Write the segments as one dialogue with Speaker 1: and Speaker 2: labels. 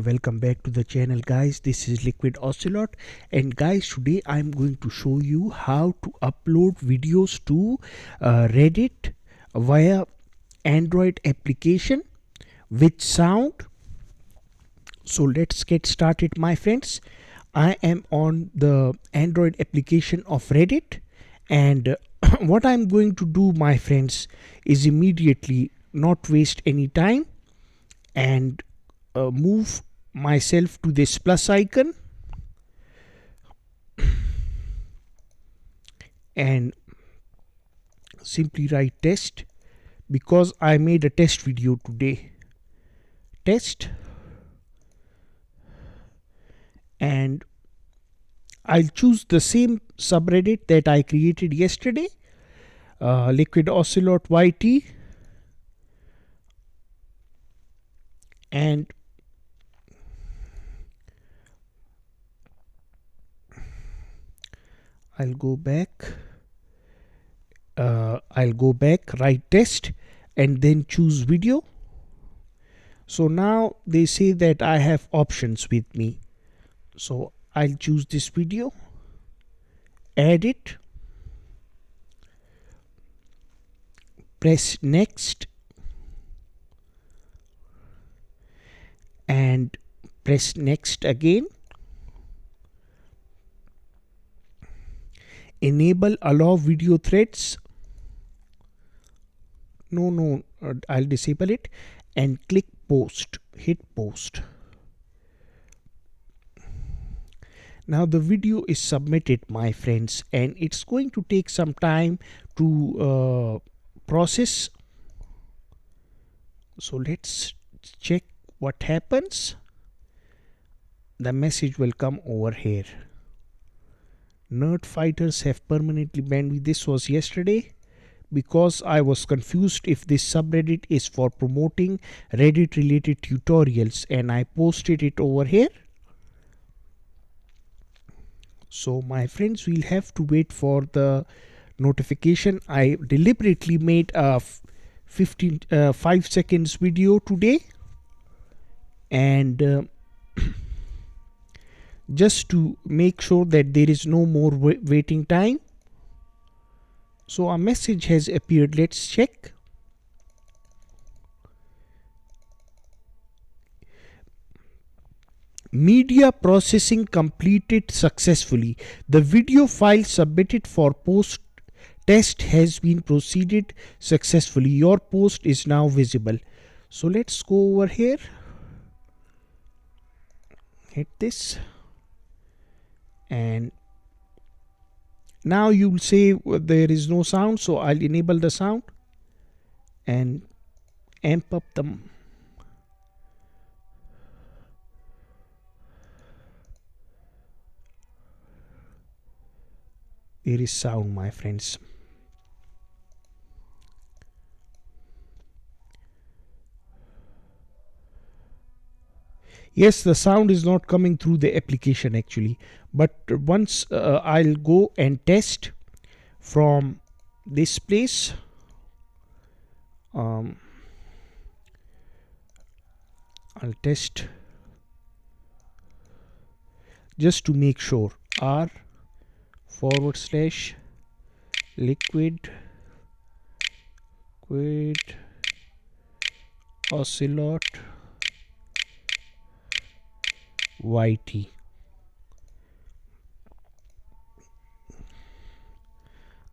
Speaker 1: welcome back to the channel, guys. This is LiquidOcelot, and guys, today I'm going to show you how to upload videos to Reddit via Android application with sound. So let's get started, my friends. I am on the Android application of Reddit, and what I'm going to do, my friends, is immediately not waste any time and move myself to this plus icon and simply write test, because I made a test video today. Test, and I'll choose the same subreddit that I created yesterday, LiquidOcelot YT, and I'll go back, write test, and then choose video. So now they say that I have options with me. So I'll choose this video, add it, press next, and press next again. Enable allow video threads. I'll disable it, and click post. Hit post. Now the video is submitted, my friends, and it's going to take some time to process. So let's check what happens. The message will come over here. Nerd fighters have permanently banned me. This was yesterday, because I was confused if this subreddit is for promoting Reddit related tutorials, and I posted it over here. So my friends, we'll have to wait for the notification. I deliberately made a 5 seconds video today, and just to make sure that there is no more waiting time. So a message has appeared. Let's check. Media processing completed successfully. The video file submitted for post test has been proceeded successfully. Your post is now visible. So let's go over here. Hit this. And now you'll say there is no sound, so I'll enable the sound and amp up the there is sound, my friends. Yes, the sound is not coming through the application actually, but once I'll go and test from this place. I'll test just to make sure. r//LiquidOcelot YT.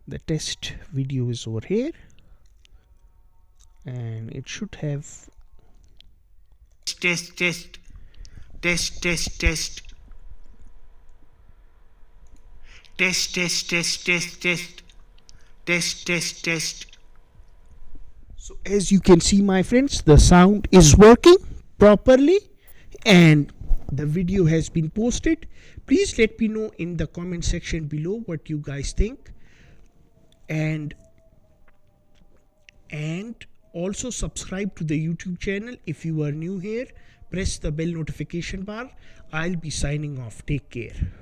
Speaker 1: The test video is over here, and it should have test. So as you can see, my friends, the sound is working properly and the video has been posted. Please let me know in the comment section below what you guys think, and also subscribe to the YouTube channel if you are new here. Press the bell notification bar. I'll be signing off. Take care.